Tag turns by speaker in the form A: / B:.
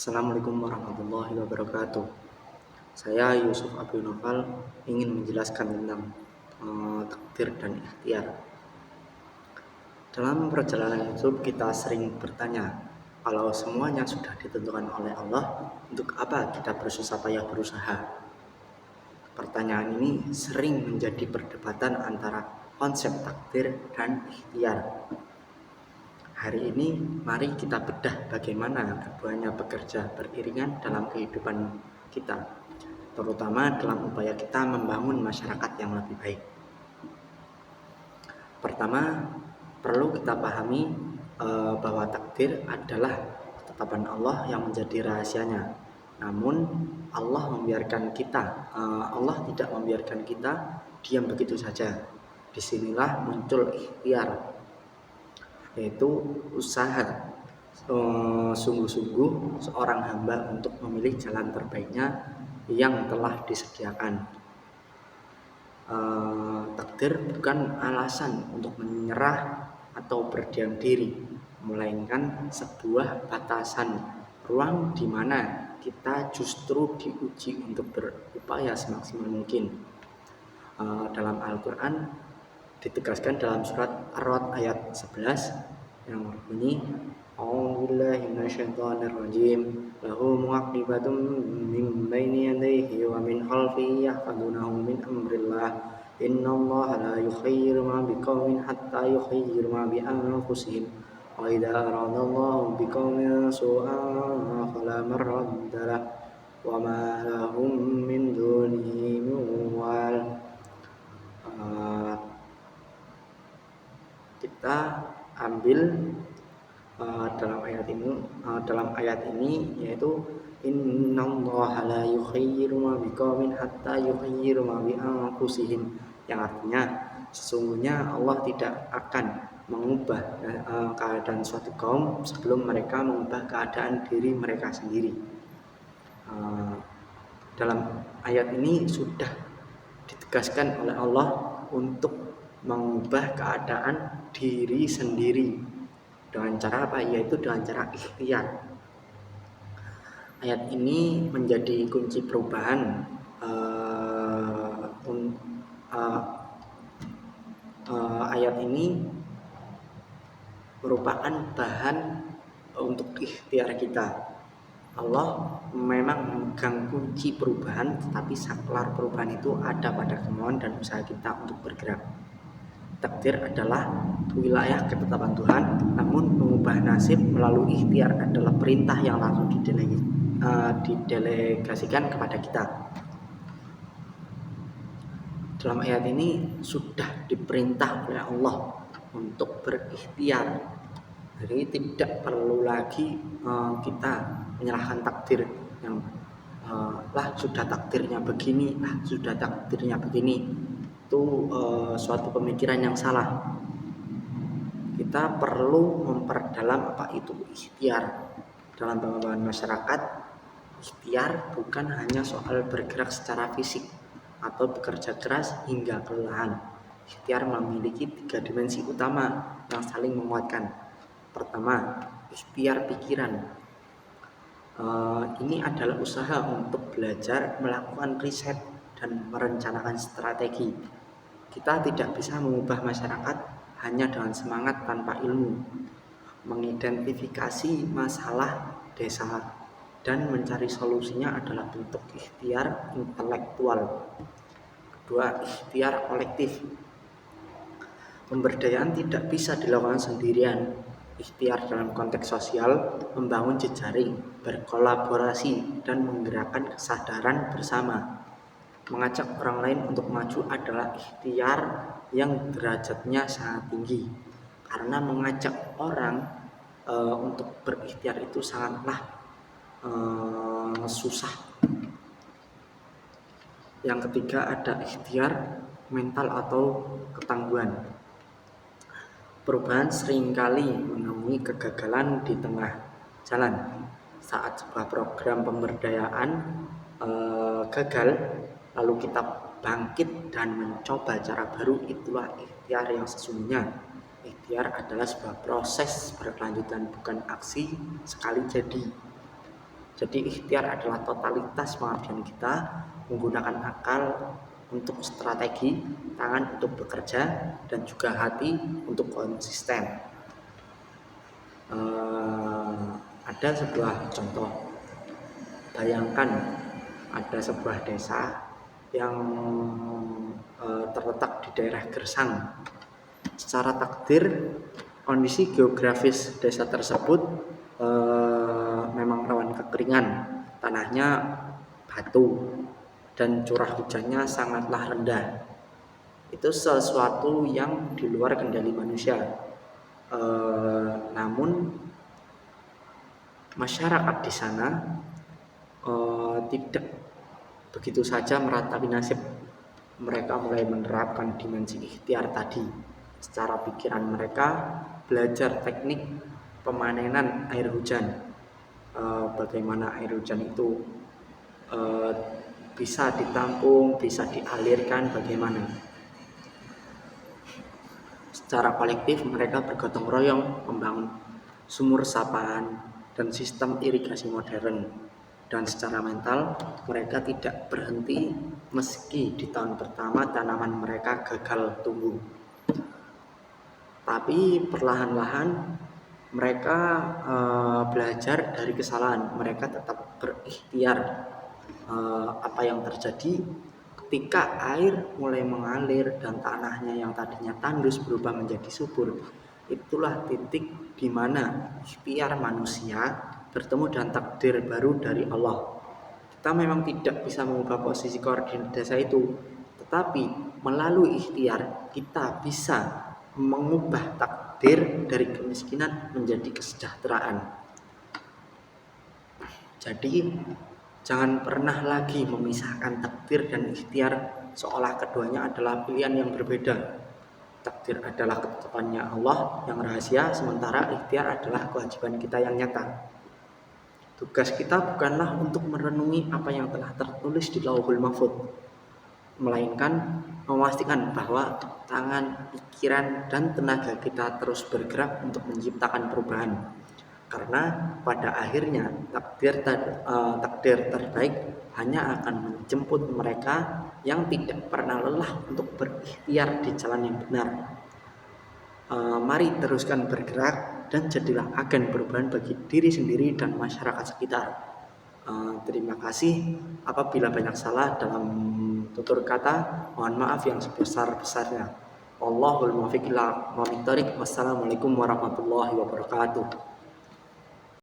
A: Assalamualaikum warahmatullahi wabarakatuh. Saya Yusuf Abdul Noval ingin menjelaskan tentang takdir dan ikhtiar. Dalam perjalanan hidup kita sering bertanya, kalau semuanya sudah ditentukan oleh Allah, untuk apa kita bersusah payah berusaha? Pertanyaan ini sering menjadi perdebatan antara konsep takdir dan ikhtiar. Hari ini mari kita bedah bagaimana keduanya bekerja beriringan dalam kehidupan kita, terutama dalam upaya kita membangun masyarakat yang lebih baik. Pertama, perlu kita pahami bahwa takdir adalah ketetapan Allah yang menjadi rahasianya. Namun Allah tidak membiarkan kita diam begitu saja. Disinilah muncul ikhtiar, yaitu usaha sungguh-sungguh seorang hamba untuk memilih jalan terbaiknya yang telah disediakan. Takdir bukan alasan untuk menyerah atau berdiam diri, melainkan sebuah batasan ruang di mana kita justru diuji untuk berupaya semaksimal mungkin. Dalam Al-Quran ditegaskan dalam surat Ar-Ra'd ayat 11 yang berbunyi, A'udzubillahi minasyaitonirrajim, lahu mu'aqibatum min baini yadayhi wa min khalfihi yahfazunahu min amrillah, innallaha la yughayyiru ma biqaumin hatta yughayyiru ma bi anfusihim, wa idza aradallahu biqaumin su'an fala maradda lahu wa ma lahum min dunihi min wal. Kita ambil dalam ayat ini yaitu innallaha la yughayyiru ma biqaumin hatta yughayyiru ma bi anfusihim, yang artinya sesungguhnya Allah tidak akan mengubah keadaan suatu kaum sebelum mereka mengubah keadaan diri mereka sendiri. Dalam ayat ini sudah ditegaskan oleh Allah untuk mengubah keadaan diri sendiri dengan cara apa? Yaitu dengan cara ikhtiar. Ayat ini menjadi kunci perubahan ayat ini merupakan bahan untuk ikhtiar kita. Allah memang memegang kunci perubahan, tetapi saklar perubahan itu ada pada kemauan dan usaha kita untuk bergerak. Takdir adalah wilayah ketetapan Tuhan, namun mengubah nasib melalui ikhtiar adalah perintah yang langsung didelegasikan kepada kita. Dalam ayat ini sudah diperintah oleh Allah untuk berikhtiar. Jadi tidak perlu lagi kita menyalahkan takdir yang sudah takdirnya begini, itu suatu pemikiran yang salah. Kita perlu memperdalam apa itu ikhtiar. Dalam pengembangan masyarakat, ikhtiar bukan hanya soal bergerak secara fisik atau bekerja keras hingga kelelahan. Ikhtiar memiliki 3 dimensi utama yang saling menguatkan. Pertama, ikhtiar pikiran. Ini adalah usaha untuk belajar, melakukan riset, dan merencanakan strategi. Kita tidak bisa mengubah masyarakat hanya dengan semangat tanpa ilmu. Mengidentifikasi masalah desa dan mencari solusinya adalah bentuk ikhtiar intelektual. Kedua, ikhtiar kolektif. Pemberdayaan tidak bisa dilakukan sendirian. Ikhtiar dalam konteks sosial, membangun jejaring, berkolaborasi, dan menggerakkan kesadaran bersama. Mengajak orang lain untuk maju adalah ikhtiar yang derajatnya sangat tinggi, karena mengajak orang untuk berikhtiar itu sangatlah susah. Yang ketiga, ada ikhtiar mental atau ketangguhan. Perubahan seringkali menemui kegagalan di tengah jalan. Saat sebuah program pemberdayaan gagal, lalu kita bangkit dan mencoba cara baru, itulah ikhtiar yang sesungguhnya. Ikhtiar adalah sebuah proses berkelanjutan, bukan aksi sekali jadi. Jadi ikhtiar adalah totalitas pengabdian kita menggunakan akal untuk strategi, tangan untuk bekerja, dan juga hati untuk konsisten. Ada sebuah contoh. Bayangkan ada sebuah desa yang terletak di daerah Gersang. Secara takdir, kondisi geografis desa tersebut memang rawan kekeringan, tanahnya batu, dan curah hujannya sangatlah rendah. Itu sesuatu yang di luar kendali manusia. Namun masyarakat di sana tidak begitu saja meratapi nasib. Mereka mulai menerapkan dimensi ikhtiar tadi. Secara pikiran mereka belajar teknik pemanenan air hujan, bagaimana air hujan itu bisa ditampung, bisa dialirkan, bagaimana. Secara kolektif mereka bergotong royong membangun sumur sapaan dan sistem irigasi modern. Dan secara mental mereka tidak berhenti meski di tahun pertama tanaman mereka gagal tumbuh. Tapi perlahan-lahan mereka belajar dari kesalahan. Mereka tetap berikhtiar. Apa yang terjadi ketika air mulai mengalir dan tanahnya yang tadinya tandus berubah menjadi subur, itulah titik di mana ikhtiar manusia bertemu dengan takdir baru dari Allah. Kita memang tidak bisa mengubah posisi koordinat desa itu, tetapi melalui ikhtiar kita bisa mengubah takdir dari kemiskinan menjadi kesejahteraan. Jadi jangan pernah lagi memisahkan takdir dan ikhtiar seolah keduanya adalah pilihan yang berbeda. Takdir adalah ketetapannya Allah yang rahasia, sementara ikhtiar adalah kewajiban kita yang nyata. Tugas kita bukanlah untuk merenungi apa yang telah tertulis di Lauhul Mahfuz, melainkan memastikan bahwa tangan, pikiran, dan tenaga kita terus bergerak untuk menciptakan perubahan. Karena pada akhirnya takdir terbaik hanya akan menjemput mereka yang tidak pernah lelah untuk berikhtiar di jalan yang benar. Mari teruskan bergerak dan jadilah agen perubahan bagi diri sendiri dan masyarakat sekitar. Terima kasih apabila banyak salah dalam tutur kata, mohon maaf yang sebesar-besarnya. Wallahul muwaffiq ila aqwamit thoriq. Wassalamualaikum warahmatullahi wabarakatuh.